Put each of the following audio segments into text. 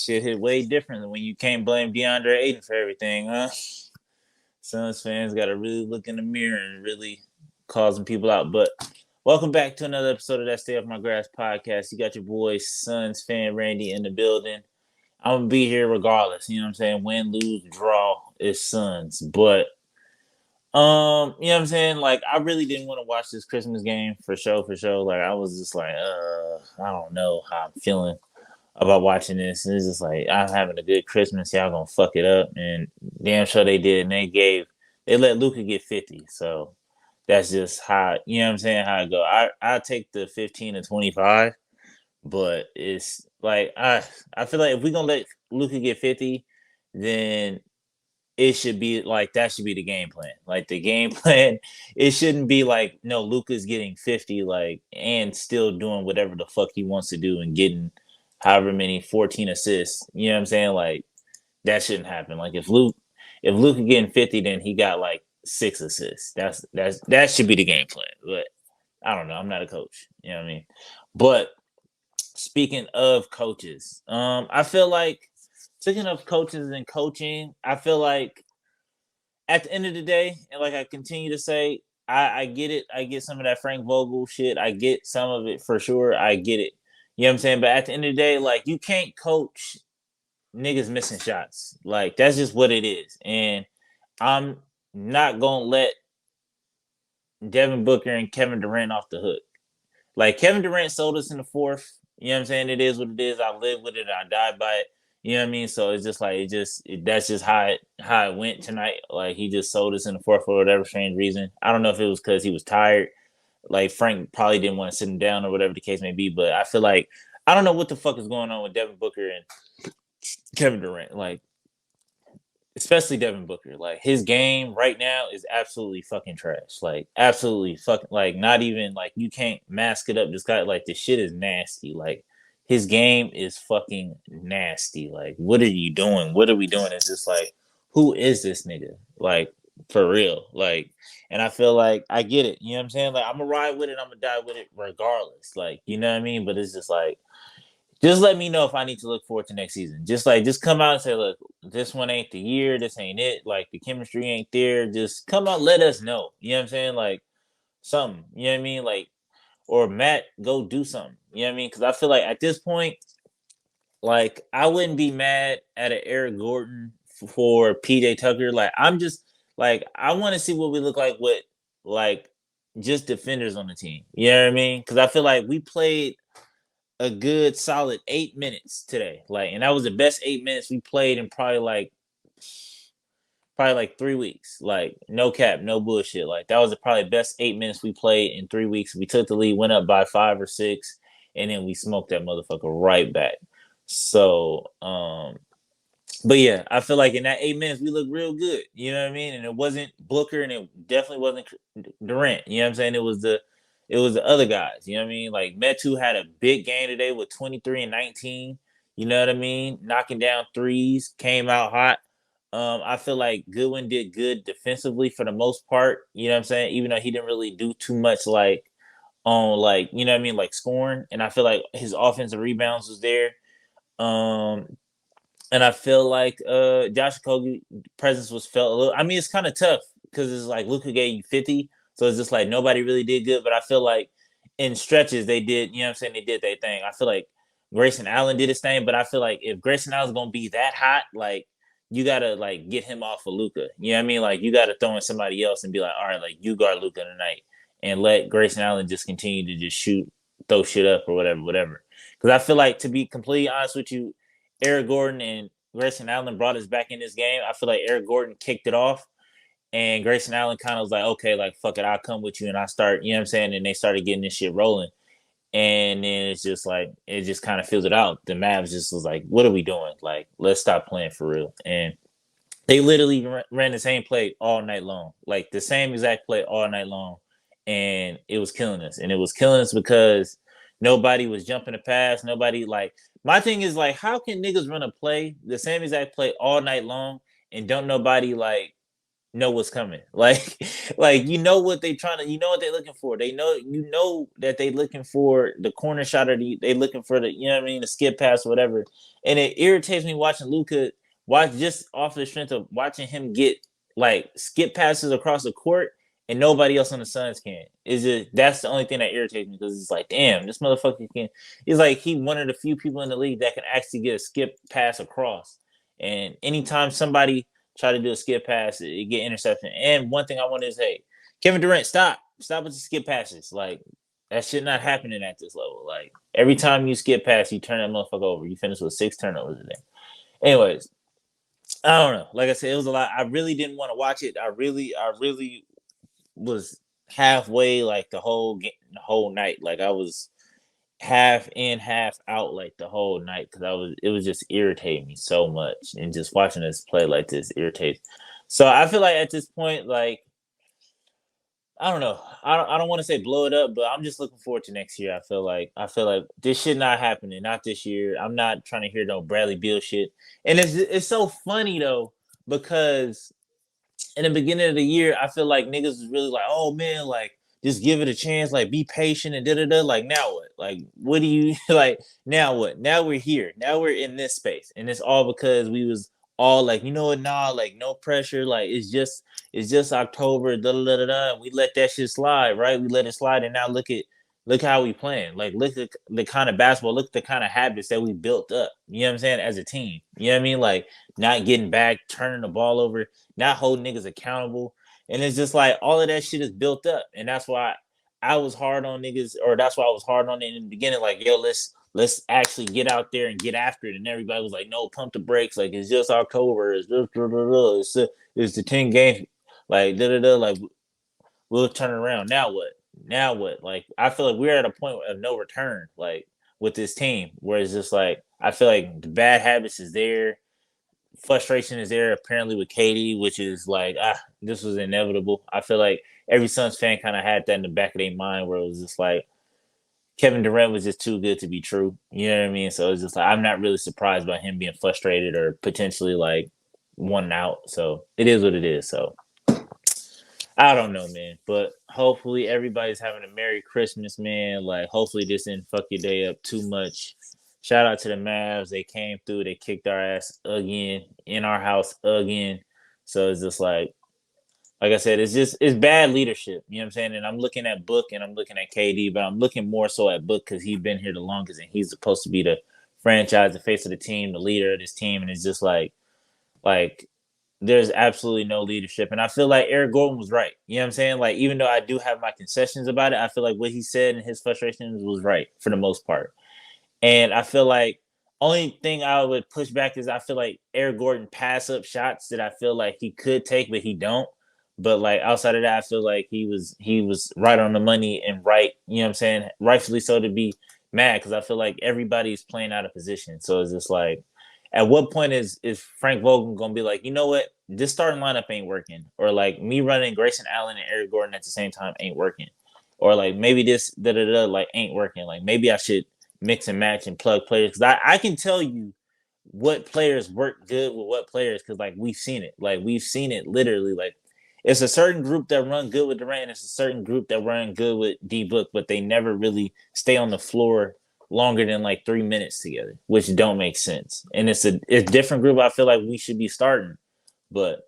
shit hit way different than when you can't blame DeAndre Ayton for everything, huh? Suns fans got to really look in the mirror and really call some people out. But welcome back to another episode of that Stay Off My Grass podcast. You got your boy Suns fan Randy in the building. I'm gonna be here regardless. You know what I'm saying? Win, lose, draw, it's Suns. But you know what I'm saying? Like, I really didn't want to watch this Christmas game for sure, for sure. Like, I was just like, I don't know how I'm feeling about watching this. And it's just like, I'm having a good Christmas. Y'all gonna fuck it up. And damn sure they did. And they let Luka get 50. So that's just how, you know what I'm saying, how it go. I take the 15 to 25, but it's like, I feel like if we're gonna let Luka get 50, then it should be like that should be the game plan. Like the game plan, it shouldn't be like no Luka's getting 50 like and still doing whatever the fuck he wants to do and getting however many 14 assists. You know what I'm saying? Like that shouldn't happen. Like if Luka getting 50, then he got like 6 assists. That should be the game plan. But I don't know. I'm not a coach. You know what I mean? But speaking of coaches, I feel like speaking of coaches and coaching, I feel like at the end of the day, and like I continue to say, I get it. I get some of that Frank Vogel shit. I get some of it for sure. I get it. You know what I'm saying? But at the end of the day, like you can't coach niggas missing shots. Like that's just what it is. And I'm not gonna let Devin Booker and Kevin Durant off the hook. Like Kevin Durant sold us in the fourth. You know what I'm saying? It is what it is. I live with it. I died by it. You know what I mean? So it's just like that's just how it went tonight. Like he just sold us in the fourth for whatever strange reason. I don't know if it was because he was tired. Like Frank probably didn't want to sit him down or whatever the case may be. But I feel like I don't know what the fuck is going on with Devin Booker and Kevin Durant. Like especially Devin Booker. Like his game right now is absolutely fucking trash. Like absolutely fucking like not even like you can't mask it up. Just got like the shit is nasty. Like his game is fucking nasty. Like what are you doing? What are we doing? It's just like who is this nigga? Like for real. Like and I feel like I get it. You know what I'm saying? Like I'm gonna ride with it. I'm gonna die with it regardless. Like you know what I mean? But it's just like just let me know if I need to look forward to next season. Just come out and say, look, this one ain't the year. This ain't it. Like the chemistry ain't there. Just come out, let us know. You know what I'm saying? Like something. You know what I mean? Like or Matt, go do something. You know what I mean? Because I feel like at this point, like I wouldn't be mad at an Eric Gordon for PJ Tucker. Like I'm just like I want to see what we look like with like just defenders on the team. You know what I mean? Because I feel like we played a good solid 8 minutes today. Like, and that was the best 8 minutes we played in probably like 3 weeks. Like, no cap, no bullshit. Like, that was the probably best 8 minutes we played in 3 weeks. We took the lead, went up by 5 or 6, and then we smoked that motherfucker right back. So, but yeah, I feel like in that 8 minutes we looked real good. You know what I mean? And it wasn't Booker, and it definitely wasn't Durant. You know what I'm saying? It was the other guys. You know what I mean? Like Metu had a big game today with 23 and 19. You know what I mean? Knocking down threes, came out hot. I feel like Goodwin did good defensively for the most part. You know what I'm saying? Even though he didn't really do too much like on like, you know what I mean, like scoring. And I feel like his offensive rebounds was there. Um and I feel like Josh Okogie presence was felt a little. I mean, it's kind of tough because it's like Luka gave you 50, so it's just like nobody really did good. But I feel like in stretches they did. You know what I'm saying? They did their thing. I feel like Grayson Allen did his thing, but I feel like if Grayson Allen's gonna be that hot, like you gotta like get him off of Luka. You know what I mean? Like you gotta throw in somebody else and be like, all right, like you guard Luka tonight, and let Grayson Allen just continue to just shoot, throw shit up or whatever, whatever. Because I feel like to be completely honest with you, Eric Gordon and Grayson Allen brought us back in this game. I feel like Eric Gordon kicked it off, and Grayson Allen kind of was like, okay, like, fuck it, I'll come with you. And I start, you know what I'm saying? And they started getting this shit rolling. And then it's just like, it just kind of fills it out. The Mavs just was like, what are we doing? Like, let's stop playing for real. And they literally ran the same play all night long, like the same exact play all night long. And it was killing us. And it was killing us because nobody was jumping the pass. Nobody, like, my thing is, like, how can niggas run a play, the same exact play all night long, and don't nobody, like, know what's coming. Like you know what they trying to, you know what they're looking for. They know you know that they looking for the corner shot or they looking for the you know what I mean the skip pass or whatever. And it irritates me watching Luka watch just off the strength of watching him get like skip passes across the court and nobody else on the Suns can. Is it that's the only thing that irritates me because it's like damn this motherfucker can. He's like he one of the few people in the league that can actually get a skip pass across. And anytime somebody try to do a skip pass, it get interception. And one thing I want to say, Kevin Durant, stop with the skip passes. Like that shit not happening at this level. Like every time you skip pass, you turn that motherfucker over. You finish with 6 turnovers today. Anyways, I don't know. Like I said, it was a lot. I really didn't want to watch it. I really was halfway like the whole night. Like I was half in, half out like the whole night because it was just irritating me so much, and just watching this play like this irritates. So I feel like at this point, like I don't know, I don't want to say blow it up, but I'm just looking forward to next year. I feel like this shit not happening, not this year. I'm not trying to hear no Bradley Beal shit, and it's so funny though because in the beginning of the year, I feel like niggas was really like, oh man, like just give it a chance, like be patient and da da da. Like now what? Like what do you like now what? Now we're here. Now we're in this space. And it's all because we was all like, you know what, nah, like no pressure. Like it's just October, da da da da da. And we let that shit slide, right? We let it slide and now look how we playing. Like look at the kind of basketball, look at the kind of habits that we built up. You know what I'm saying? As a team. You know what I mean? Like not getting back, turning the ball over, not holding niggas accountable. And it's just like all of that shit is built up. And that's why I was hard on niggas, or that's why I was hard on it in the beginning. Like, yo, let's actually get out there and get after it. And everybody was like, no, pump the brakes. Like it's just October. It's just it's the 10 games. Like da da da. Like we'll turn it around. Now what? Now what? Like I feel like we're at a point of no return. Like with this team, where it's just like I feel like the bad habits is there, frustration is there apparently with Katie, which is like this was inevitable. I feel like every Suns fan kind of had that in the back of their mind, where it was just like Kevin Durant was just too good to be true. You know what I mean? So it's just like I'm not really surprised by him being frustrated or potentially like one out. So it is what it is. So I don't know, man. But hopefully everybody's having a Merry Christmas, man. Like hopefully this didn't fuck your day up too much. Shout out to the Mavs. They came through. They kicked our ass again in our house again. So it's just like I said, it's bad leadership. You know what I'm saying? And I'm looking at Book and I'm looking at KD, but I'm looking more so at Book because he's been here the longest and he's supposed to be the franchise, the face of the team, the leader of this team. And it's just like there's absolutely no leadership. And I feel like Eric Gordon was right. You know what I'm saying? Like, even though I do have my concessions about it, I feel like what he said and his frustrations was right for the most part. And I feel like only thing I would push back is I feel like Eric Gordon pass up shots that I feel like he could take, but he don't. But like outside of that, I feel like he was right on the money and right, you know what I'm saying? Rightfully so to be mad because I feel like everybody's playing out of position. So it's just like at what point is Frank Vogel gonna be like, you know what, this starting lineup ain't working, or like me running Grayson Allen and Eric Gordon at the same time ain't working, or like maybe this da da da like ain't working. Like maybe I should mix and match and plug players because I can tell you what players work good with what players because like we've seen it. Like we've seen it literally. Like it's a certain group that run good with Durant. It's a certain group that run good with D Book, but they never really stay on the floor longer than like 3 minutes together, which don't make sense. And it's a different group. I feel like we should be starting, but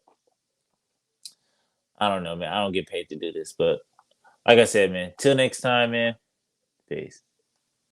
I don't know, man. I don't get paid to do this, but like I said, man. Till next time, man. Peace.